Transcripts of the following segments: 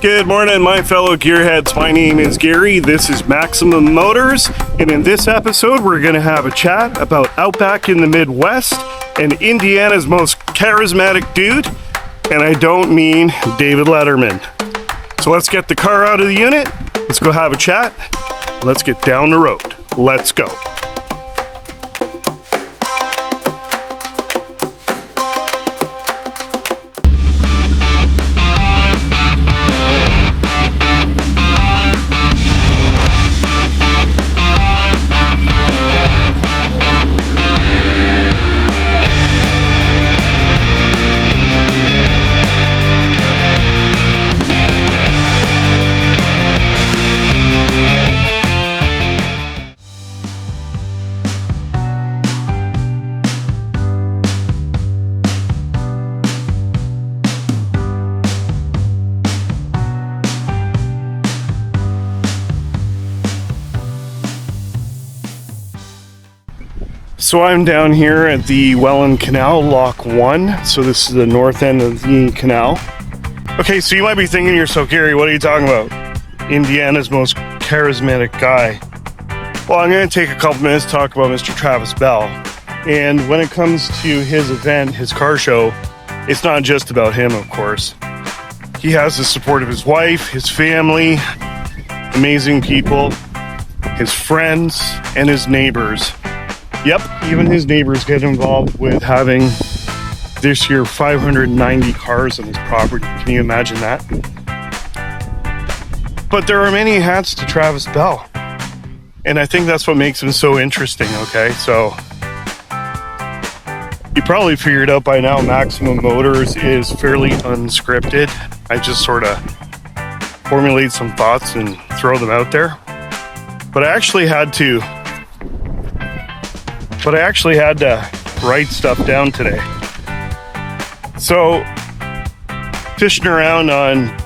Good morning, my fellow gearheads. My name is Gary. This is Maximum Motors, and in this episode, we're going to have a chat about Outback in the Midwest and Indiana's most charismatic dude, and I don't mean David Letterman. So let's get the car out of the unit. Let's go have a chat. Let's get down the road. Let's go. So I'm down here at the Welland Canal, Lock 1. So this is the north end of the canal. Okay, so you might be thinking to yourself, Gary, what are you talking about? Indiana's most charismatic guy. Well, I'm going to take a couple minutes to talk about Mr. Travis Bell. And when it comes to his event, his car show, it's not just about him, of course. He has the support of his wife, his family, amazing people, his friends, and his neighbors. Yep, even his neighbors get involved with having this year 590 cars on his property. Can you imagine that? But there are many hats to Travis Bell. And I think that's what makes him so interesting, okay? So you probably figured out by now Maximum Motors is fairly unscripted. I just sort of formulate some thoughts and throw them out there. But I actually had to write stuff down today. So, fishing around on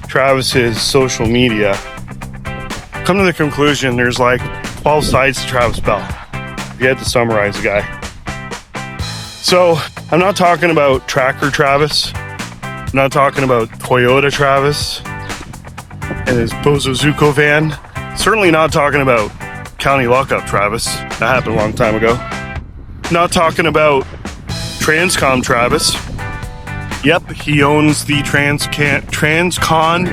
Travis's social media, come to the conclusion there's like 12 sides to Travis Bell. If you had to summarize the guy. So, I'm not talking about Tracker Travis. I'm not talking about Toyota Travis and his Bozo van. Certainly not talking about County Lockup Travis. That happened a long time ago. Not talking about Transcom Travis. Yep, he owns the Transcon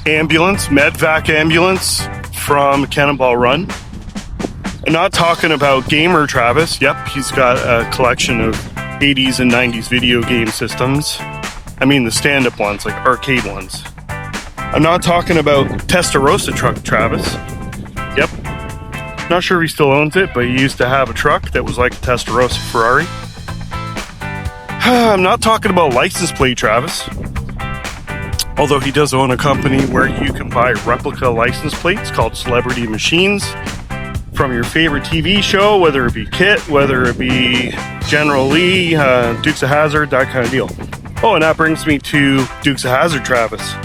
ambulance, Medvac ambulance from Cannonball Run. And not talking about Gamer Travis. Yep, he's got a collection of 80s and 90s video game systems. I mean the stand-up ones, like arcade ones. I'm not talking about Testarossa Truck Travis. Yep. Not sure if he still owns it, but he used to have a truck that was like a Testarossa Ferrari. I'm not talking about license plate Travis. Although he does own a company where you can buy replica license plates called Celebrity Machines from your favorite TV show, whether it be KITT, whether it be General Lee, Dukes of Hazzard, that kind of deal. Oh, and that brings me to Dukes of Hazzard Travis.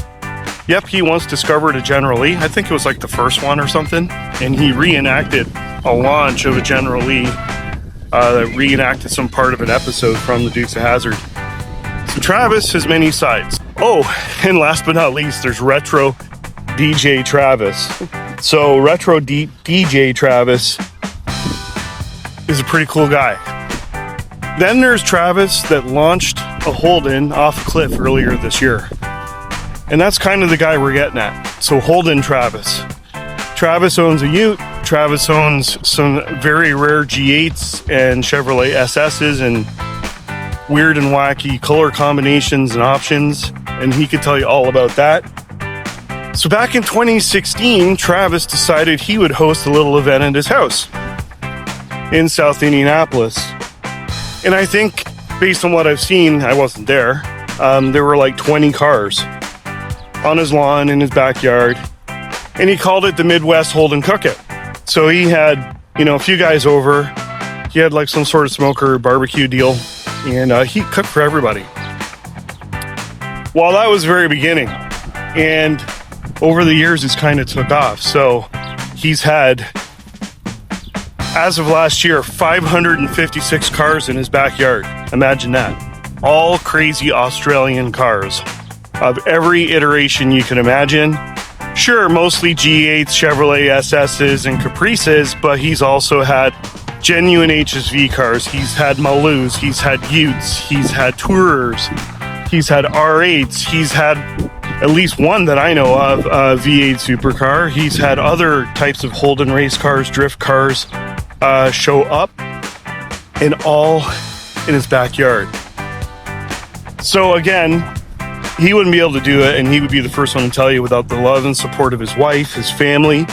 Yep, he once discovered a General Lee. I think it was like the first one or something. And he reenacted a launch of a General Lee that reenacted some part of an episode from the Dukes of Hazzard. So Travis has many sides. Oh, and last but not least, there's Retro DJ Travis. So Retro DJ Travis is a pretty cool guy. Then there's Travis that launched a Holden off a cliff earlier this year. And that's kind of the guy we're getting at. So Holden Travis. Travis owns a Ute. Travis owns some very rare G8s and Chevrolet SSs and weird and wacky color combinations and options. And he could tell you all about that. So back in 2016, Travis decided he would host a little event at his house in South Indianapolis. And I think, based on what I've seen, I wasn't there, there were like 20 cars on his lawn in his backyard, and he called it the Midwest Holden Cook-It. So he had, a few guys over. He had like some sort of smoker barbecue deal, and he cooked for everybody. Well, that was the very beginning, and over the years it's kind of took off. So he's had, as of last year, 556 cars in his backyard. Imagine that. All crazy Australian cars. of every iteration you can imagine. Sure, mostly G8s, Chevrolet SSs, and Caprices, but he's also had genuine HSV cars. He's had Malus, he's had Utes, he's had Tourers, he's had R8s, he's had at least one that I know of, a V8 supercar. He's had other types of Holden race cars, drift cars show up, and all in his backyard. So again, he wouldn't be able to do it, and he would be the first one to tell you, without the love and support of his wife, his family,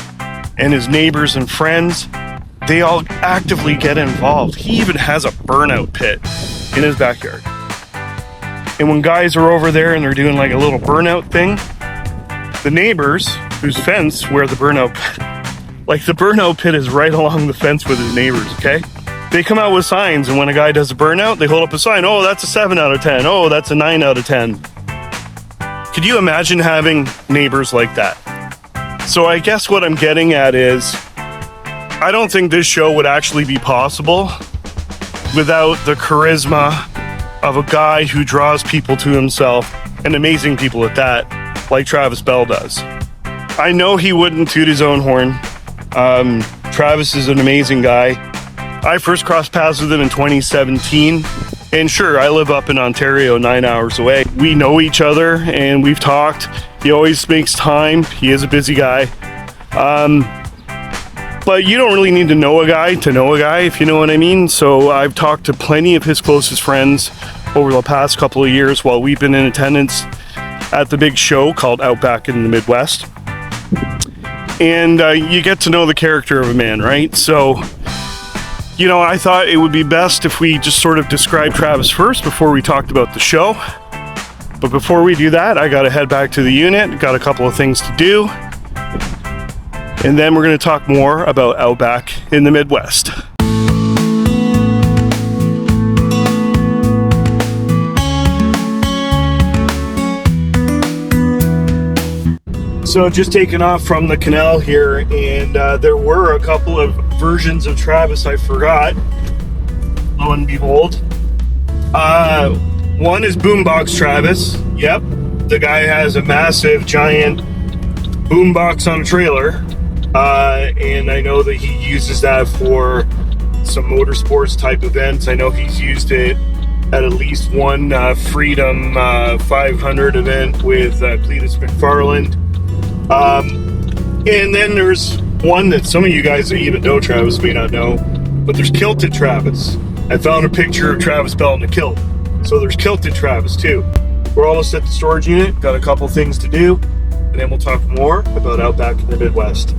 and his neighbors and friends. They all actively get involved. He even has a burnout pit in his backyard. And when guys are over there and they're doing like a little burnout thing, the neighbors whose fence where the burnout pit is right along the fence with his neighbors, okay? They come out with signs, and when a guy does a burnout, they hold up a sign. Oh, that's a 7 out of 10. Oh, that's a 9 out of 10. Could you imagine having neighbors like that? So I guess what I'm getting at is, I don't think this show would actually be possible without the charisma of a guy who draws people to himself, and amazing people at that, like Travis Bell does. I know he wouldn't toot his own horn. Travis is an amazing guy. I first crossed paths with him in 2017, and sure, I live up in Ontario, 9 hours away. We know each other, and we've talked. He always makes time. He is a busy guy. But you don't really need to know a guy, if you know what I mean. So I've talked to plenty of his closest friends over the past couple of years while we've been in attendance at the big show called Outback in the Midwest. And you get to know the character of a man, right? So, you know, I thought it would be best if we just sort of describe Travis first before we talked about the show. But before we do that, I got to head back to the unit. Got a couple of things to do. And then we're going to talk more about Outback in the Midwest. So just taking off from the canal here, and there were a couple of versions of Travis I forgot. Lo and behold. One is Boombox Travis. Yep, the guy has a massive, giant boombox on a trailer. And I know that he uses that for some motorsports type events. I know he's used it at least one Freedom 500 event with Cletus McFarland. And then there's one that some of you guys that even know Travis may not know, but there's Kilted Travis. I found a picture of Travis Bell in a kilt. So there's Kilted Travis too. We're almost at the storage unit, got a couple things to do, and then we'll talk more about Outback in the Midwest.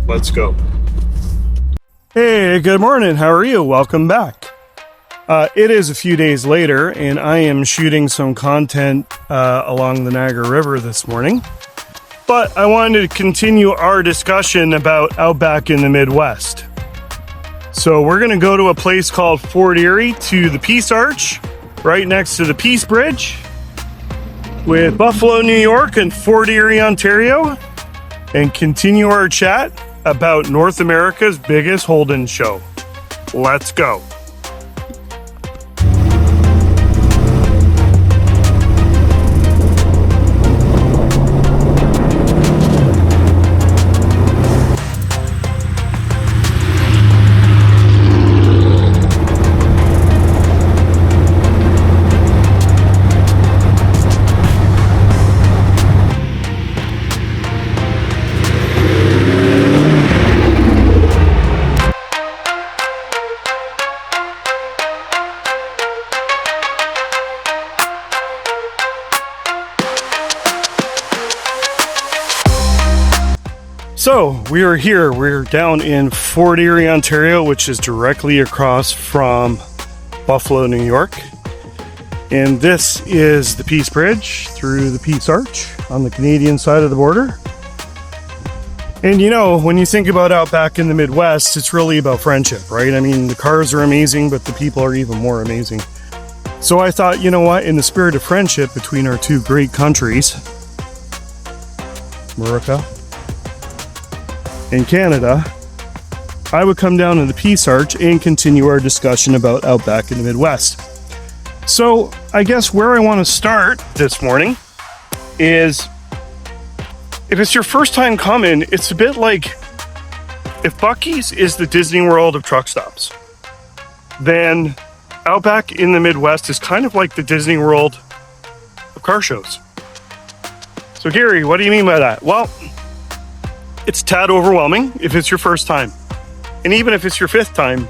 Let's go. Hey, good morning. How are you? Welcome back. It is a few days later, and I am shooting some content along the Niagara River this morning. But I wanted to continue our discussion about Outback in the Midwest. So we're going to go to a place called Fort Erie, to the Peace Arch, right next to the Peace Bridge, with Buffalo, New York, and Fort Erie, Ontario, and continue our chat about North America's biggest Holden show. Let's go. So we are here, we're down in Fort Erie, Ontario, which is directly across from Buffalo, New York. And this is the Peace Bridge through the Peace Arch on the Canadian side of the border. And you know, when you think about Outback in the Midwest, it's really about friendship, right? I mean, the cars are amazing, but the people are even more amazing. So I thought, you know what, in the spirit of friendship between our two great countries, America and Canada, I would come down to the Peace Arch and continue our discussion about Outback in the Midwest. So I guess where I want to start this morning is if it's your first time coming, it's a bit like if Buc-ee's is the Disney World of truck stops, then Outback in the Midwest is kind of like the Disney World of car shows. So Gary, what do you mean by that? Well, it's a tad overwhelming if it's your first time. And even if it's your fifth time,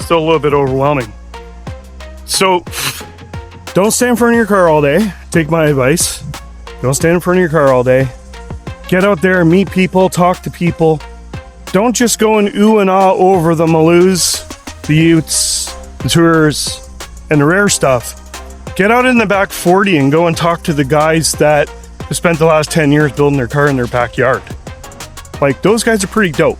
still a little bit overwhelming. So don't stand in front of your car all day. Take my advice. Don't stand in front of your car all day. Get out there, meet people, talk to people. Don't just go and ooh and ah over the Maloos, the Utes, the Tours, and the rare stuff. Get out in the back 40 and go and talk to the guys that have spent the last 10 years building their car in their backyard. Like, those guys are pretty dope.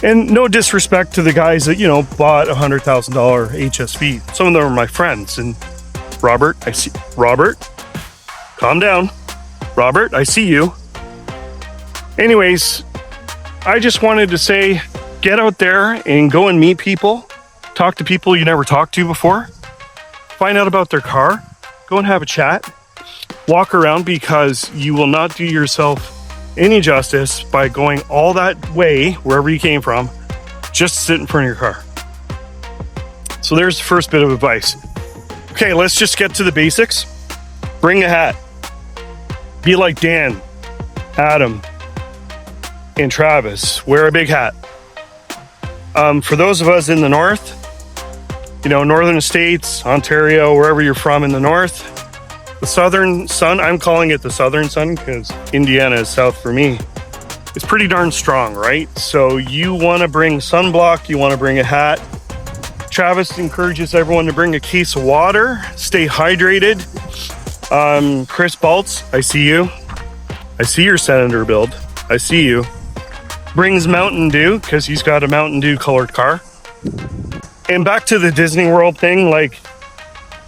And no disrespect to the guys that, you know, bought $100,000 HSV. Some of them are my friends. And Robert, calm down. Robert, I see you. Anyways, I just wanted to say, get out there and go and meet people. Talk to people you never talked to before. Find out about their car. Go and have a chat. Walk around, because you will not do yourself any justice by going all that way, wherever you came from, just to sit in front of your car. So there's the first bit of advice. Okay, let's just get to the basics. Bring a hat. Be like Dan, Adam, and Travis. Wear a big hat. For those of us in the north, you know, northern states, Ontario, wherever you're from in the north, the southern sun, I'm calling it the southern sun because Indiana is south for me, it's pretty darn strong, right? So you want to bring sunblock, you want to bring a hat. Travis encourages everyone to bring a case of water, stay hydrated. Chris Baltz, I see you. I see your Senator build. I see you. Brings Mountain Dew because he's got a Mountain Dew colored car. And back to the Disney World thing, like,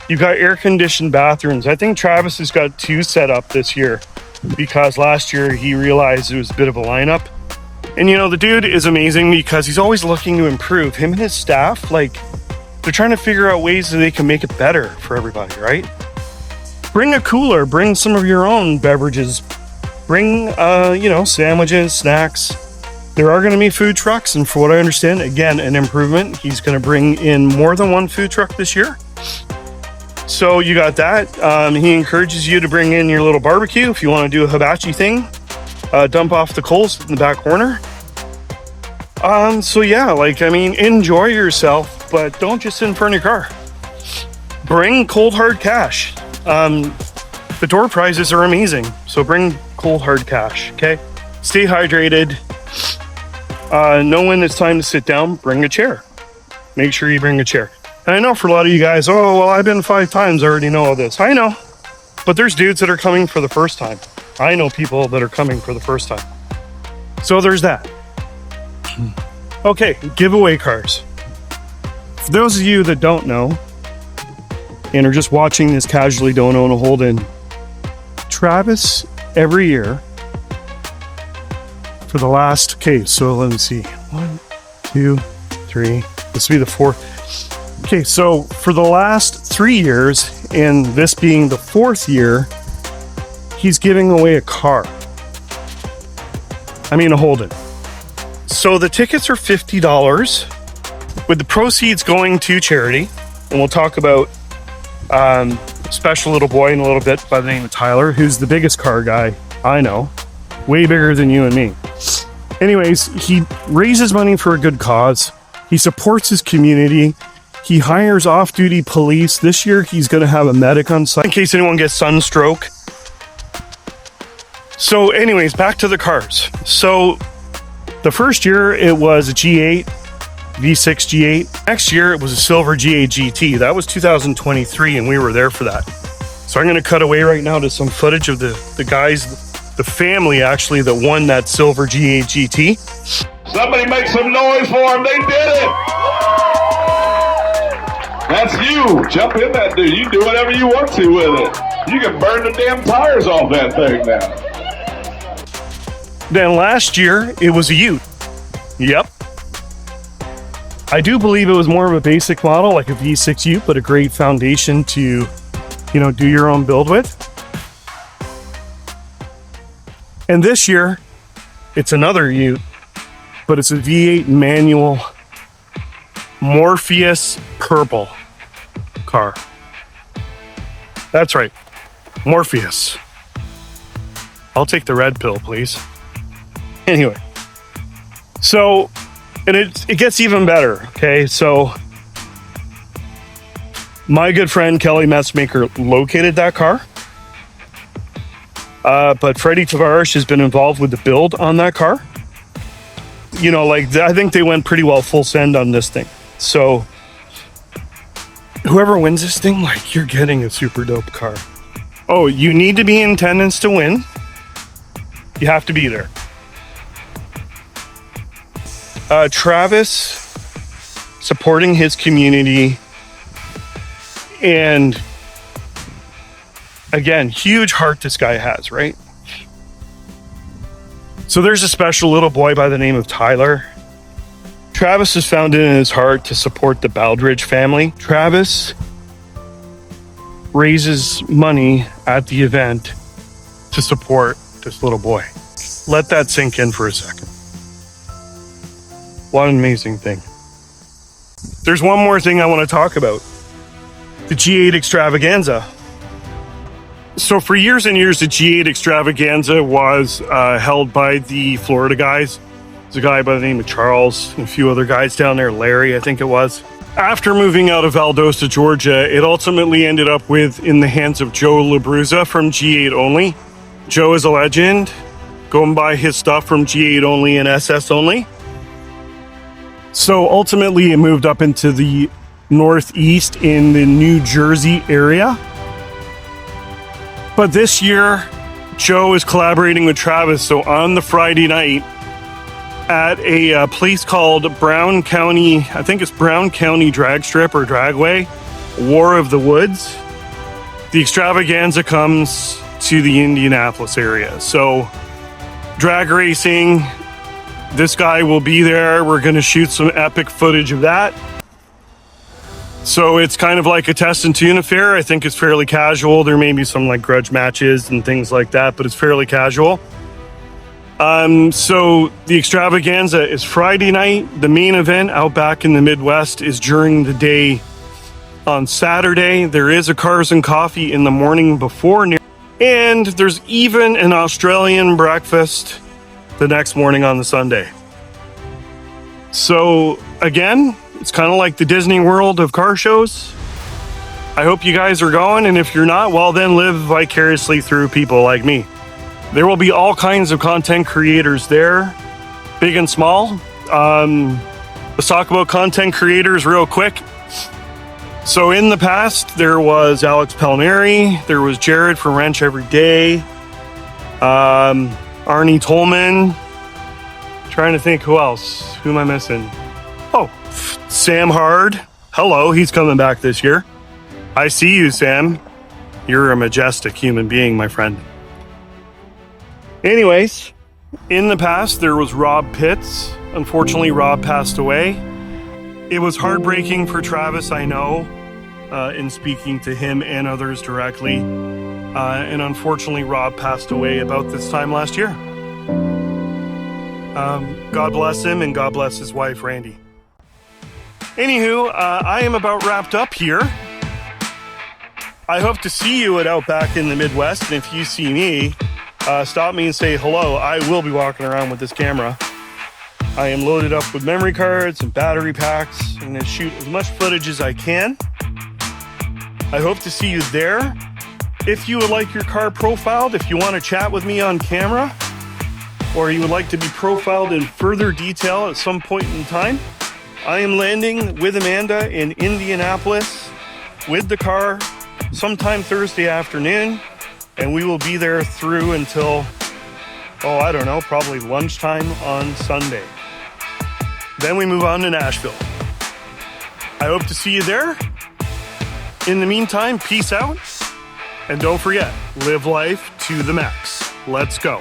you've got air-conditioned bathrooms. I think Travis has got 2 set up this year because last year he realized it was a bit of a lineup. And, you know, the dude is amazing because he's always looking to improve. Him and his staff, like, they're trying to figure out ways that they can make it better for everybody, right? Bring a cooler. Bring some of your own beverages. Bring, you know, sandwiches, snacks. There are going to be food trucks. And for what I understand, again, an improvement. He's going to bring in more than one food truck this year. So you got that. He encourages you to bring in your little barbecue if you want to do a hibachi thing. Dump off the coals in the back corner. So yeah, like, I mean, enjoy yourself, but don't just sit in front of your car. Bring cold hard cash. The door prizes are amazing, so bring cold hard cash, okay? Stay hydrated. Know when it's time to sit down, bring a chair. Make sure you bring a chair. And I know for a lot of you guys, oh, well, I've been 5 times, I already know all this. I know, but there's dudes that are coming for the first time. I know people that are coming for the first time. So there's that. Okay, giveaway cars. For those of you that don't know, and are just watching this casually, don't own a Holden, Travis, every year, for the last, okay, so let me see. 1, 2, 3, this will be the 4th. Okay, so for the last 3 years, and this being the 4th year, he's giving away a car. I mean, a Holden. So the tickets are $50, with the proceeds going to charity. And we'll talk about a special little boy in a little bit by the name of Tyler, who's the biggest car guy I know. Way bigger than you and me. Anyways, he raises money for a good cause. He supports his community. He hires off-duty police. This year, he's going to have a medic on site in case anyone gets sunstroke. So anyways, back to the cars. So the first year, it was a G8, V6 G8. Next year, it was a silver G8 GT. That was 2023, and we were there for that. So I'm going to cut away right now to some footage of the guys, the family, actually, that won that silver G8 GT. Somebody make some noise for them. They did it. That's you. Jump in that dude. You can do whatever you want to with it. You can burn the damn tires off that thing now. Then last year, it was a Ute. Yep. I do believe it was more of a basic model, like a V6 Ute, but a great foundation to, you know, do your own build with. And this year, it's another Ute, but it's a V8 manual Morpheus purple car. That's right, Morpheus. I'll take the red pill, please. Anyway, so, and it gets even better, okay? So, my good friend Kelly Messmaker located that car. But Freddie Tavares has been involved with the build on that car. You know, like, I think they went pretty well full send on this thing. So, whoever wins this thing, like, you're getting a super dope car. Oh, you need to be in attendance to win. You have to be there. Travis supporting his community, and again, huge heart this guy has, right? So there's a special little boy by the name of Tyler. Travis has found it in his heart to support the Baldridge family. Travis raises money at the event to support this little boy. Let that sink in for a second. What an amazing thing. There's one more thing I want to talk about. The G8 Extravaganza. So for years and years, the G8 Extravaganza was held by the Florida guys. There's a guy by the name of Charles and a few other guys down there, Larry, I think it was. After moving out of Valdosta, Georgia, it ultimately ended up in the hands of Joe LaBruza from G8 Only. Joe is a legend. Go and buy his stuff from G8 Only and SS Only. So ultimately, it moved up into the Northeast in the New Jersey area. But this year, Joe is collaborating with Travis. So on the Friday night at a place called Brown County, I think it's Brown County Drag Strip or Dragway, War of the Woods, the Extravaganza comes to the Indianapolis area. So drag racing, this guy will be there. We're going to shoot some epic footage of that. So it's kind of like a test and tune affair. I think it's fairly casual. There may be some like grudge matches and things like that, but it's fairly casual. So the Extravaganza is Friday night. The main event Outback in the Midwest is during the day on Saturday. There is a Cars and Coffee in the morning before noon. And there's even an Australian breakfast the next morning on the Sunday. So again, it's kind of like the Disney World of car shows. I hope you guys are going, and if you're not, well, then live vicariously through people like me. There will be all kinds of content creators there, big and small. Let's talk about content creators real quick. So in the past, there was Alex Palmeri, there was Jared from Wrench Every Day, Arne Tolman. Trying to think who else. Who am I missing? Oh, Sam Hard. Hello, he's coming back this year. I see you, Sam. You're a majestic human being, my friend. Anyways, in the past, there was Rob Pitts. Unfortunately, Rob passed away. It was heartbreaking for Travis, I know, in speaking to him and others directly. And unfortunately, Rob passed away about this time last year. God bless him, and God bless his wife, Randy. Anywho, I am about wrapped up here. I hope to see you at Outback in the Midwest, and if you see me, stop me and say hello. I will be walking around with this camera. I am loaded up with memory cards and battery packs. I'm going to shoot as much footage as I can. I hope to see you there. If you would like your car profiled, if you want to chat with me on camera, or you would like to be profiled in further detail at some point in time, I am landing with Amanda in Indianapolis with the car sometime Thursday afternoon, and we will be there through until, I don't know, probably lunchtime on Sunday. Then we move on to Nashville. I hope to see you there. In the meantime, peace out. And don't forget, live life to the max. Let's go.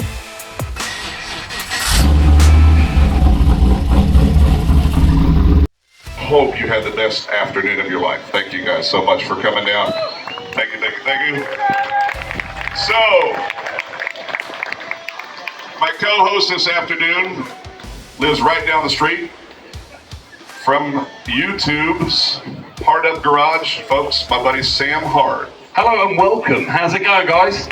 Hope you had the best afternoon of your life. Thank you guys so much for coming down. Thank you. So, co-host this afternoon lives right down the street from YouTube's Hard Up Garage, folks. My buddy Sam Hard. Hello and welcome. How's it going, guys?